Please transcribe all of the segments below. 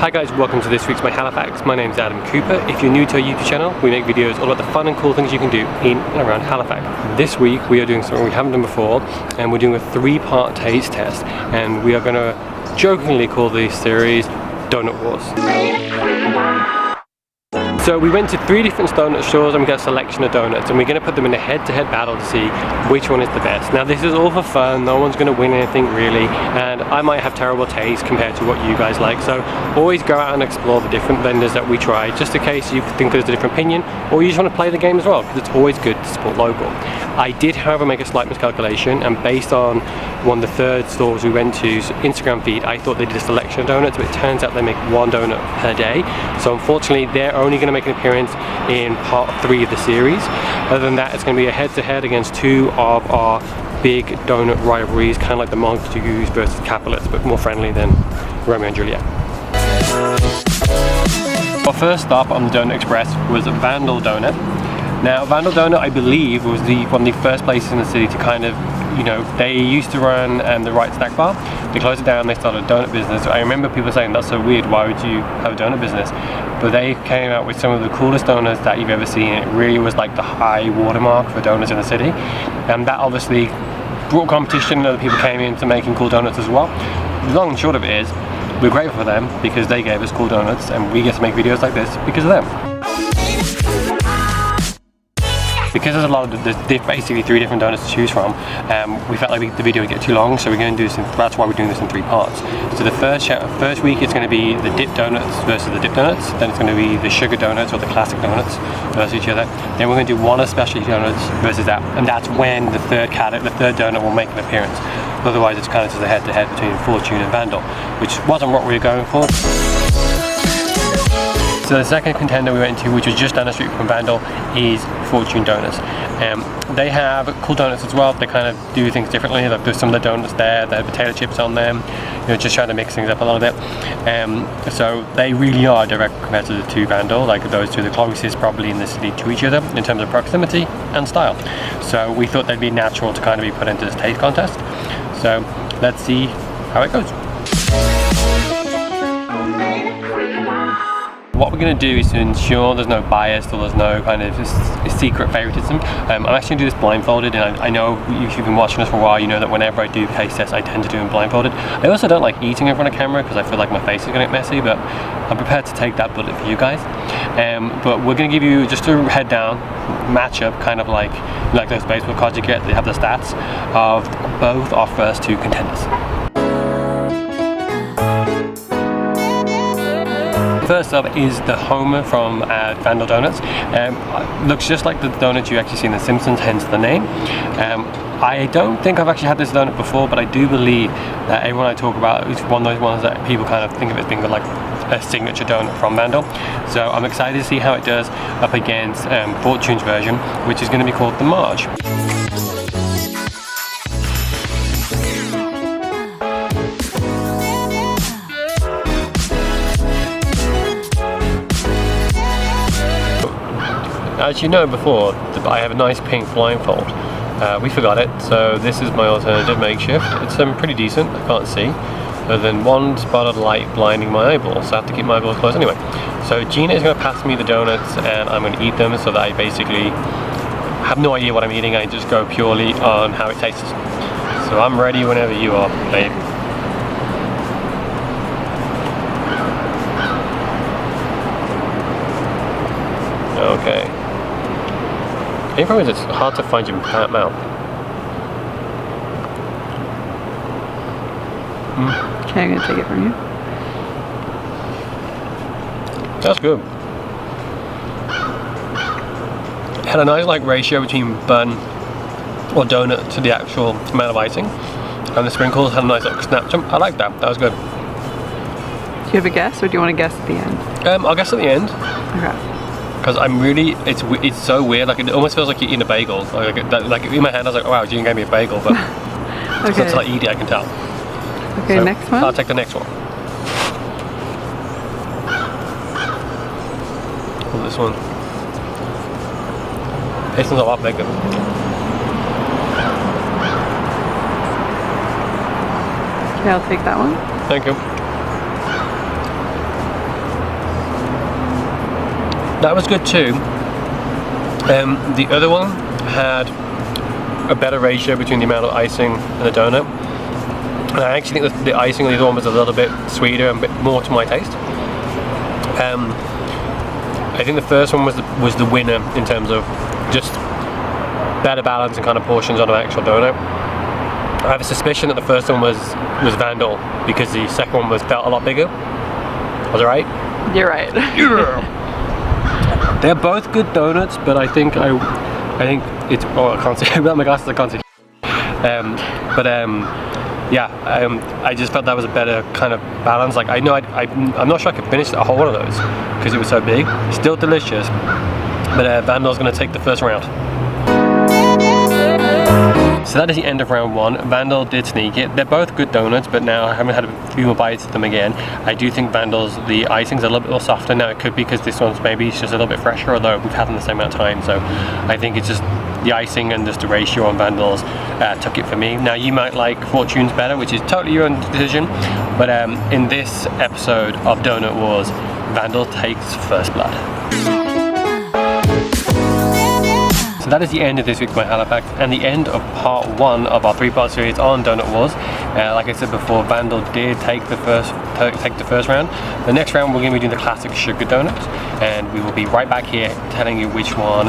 Hi guys, welcome to this week's My Halifax. My name's Adam Cooper. If you're new to our YouTube channel, we make videos all about the fun and cool things you can do in and around Halifax. This week we are doing something we haven't done before, and we're doing a 3-part taste test, and we are going to jokingly call this series Doughnut Wars. So we went to 3 different donut stores and we got a selection of donuts, and we're going to put them in a head-to-head battle to see which one is the best. Now this is all for fun, no one's going to win anything really, and I might have terrible taste compared to what you guys like, so always go out and explore the different vendors that we try, just in case you think there's a different opinion, or you just want to play the game as well, because it's always good to support local. I did however make a slight miscalculation, and based on one of the third stores we went to's Instagram feed, I thought they did a selection of donuts, but it turns out they make 1 donut per day, so unfortunately they're only going to make an appearance in part 3 of the series. Other than that, it's going to be a head-to-head against 2 of our big donut rivalries, kind of like the Montagues versus Capulets, but more friendly than Romeo and Juliet. Our first stop on the Donut Express was Vandal Doughnuts. Now Vandal Doughnuts, I believe, was one of the first places in the city to kind of, you know, they used to run the Right Snack Bar. They closed it down, they started a donut business. I remember people saying, that's so weird, why would you have a donut business? But they came out with some of the coolest donuts that you've ever seen. It really was like the high watermark for donuts in the city. And that obviously brought competition, and other people came into making cool donuts as well. The long and short of it is, we're grateful for them because they gave us cool donuts, and we get to make videos like this because of them. Because there's a lot of, there's basically 3 different donuts to choose from, we felt like the video would get too long, so we're going to do this that's why we're doing this in 3 parts. So the first week it's going to be the dip donuts versus the dip donuts, then it's going to be the sugar donuts or the classic donuts versus each other, then we're going to do one of the specialty donuts versus that, and that's when the third donut will make an appearance. Otherwise it's kind of just a head-to-head between Fortune and Vandal, which wasn't what we were going for. So the second contender we went to, which was just down the street from Vandal, is Fortunedoughnut. They have cool donuts as well. They kind of do things differently. Like there's some of the donuts there, they have potato chips on them, you know, just trying to mix things up a little bit. So they really are a direct competitor to Vandal. Like those 2 are the closest probably in the city to each other in terms of proximity and style. So we thought they'd be natural to kind of be put into this taste contest. So let's see how it goes. What we're going to do is to ensure there's no bias or there's no kind of secret favoritism. I'm actually going to do this blindfolded, and I know if you've been watching us for a while, you know that whenever I do taste tests I tend to do them blindfolded. I also don't like eating in front of camera because I feel like my face is going to get messy, but I'm prepared to take that bullet for you guys. But we're going to give you just a head down matchup, kind of like those baseball cards you get. They have the stats of both our first 2 contenders. First up is the Homer from Vandal Doughnuts. Looks just like the donut you actually see in The Simpsons, hence the name. I don't think I've actually had this donut before, but I do believe that everyone I talk about is one of those ones that people kind of think of as being like a signature donut from Vandal. So I'm excited to see how it does up against Fortune's version, which is going to be called the Marge. As you know before, I have a nice pink blindfold. We forgot it, so this is my alternative makeshift. It's pretty decent, I can't see, other than one spot of light blinding my eyeballs, so I have to keep my eyeballs closed anyway. So Gina is going to pass me the donuts, and I'm going to eat them so that I basically have no idea what I'm eating. I just go purely on how it tastes. So I'm ready whenever you are, babe. Okay. The only problem is it's hard to find your mouth. Okay, I'm gonna take it from you. That's good. It had a nice ratio between bun or donut to the actual amount of icing, and the sprinkles had a nice snap to them. I like that. That was good. Do you have a guess, or do you want to guess at the end? I'll guess at the end. Okay. Because I'm really, it's so weird, like it almost feels like you're eating a bagel. Like in my hand I was like, oh wow, Jean gave me a bagel, but okay. Until I eat it I can tell. Okay, so next one? I'll take the next one. Oh, this one. This one's a lot bigger. Okay, I'll take that one. Thank you. That was good too. The other one had a better ratio between the amount of icing and the donut. And I actually think the icing on the other one was a little bit sweeter and a bit more to my taste. I think the first one was the winner in terms of just better balance and kind of portions on an actual donut. I have a suspicion that the first one was Vandal because the second one felt a lot bigger. Was I right? You're right. Yeah. They're both good donuts, but I think it's. Oh, I can't see. Without my glasses, I can't see. I just felt that was a better kind of balance. Like I'm not sure I could finish a whole one of those because it was so big. Still delicious, but Vandal's going to take the first round. So that is the end of round one. Vandal did sneak it. They're both good donuts, but now I haven't had a few more bites of them again. I do think Vandal's, the icing's a little bit more softer now. It could be because this one's maybe it's just a little bit fresher, although we've had them the same amount of time. So I think it's just the icing and just the ratio on Vandal's took it for me. Now you might like Fortune's better, which is totally your own decision. But in this episode of Doughnut Wars, Vandal takes first blood. So that is the end of this week's My Halifax and the end of part one of our 3-part series on Doughnut Wars. Like I said before, Vandal did take the first round. The next round we're going to be doing the classic sugar donuts, and we will be right back here telling you which one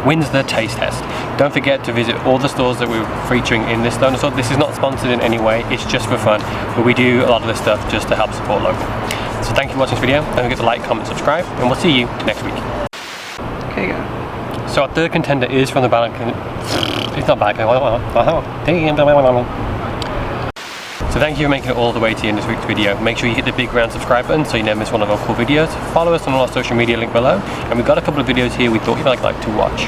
wins the taste test. Don't forget to visit all the stores that we're featuring in this donut store. This is not sponsored in any way, it's just for fun, but we do a lot of this stuff just to help support local. So thank you for watching this video. Don't forget to like, comment, subscribe, and we'll see you next week. Okay, go. So our third contender is from the balance. It's not bad. So thank you for making it all the way to the end of this week's video. Make sure you hit the big round subscribe button so you never miss one of our cool videos. Follow us on all our social media link below. And we've got a couple of videos here we thought you might like to watch.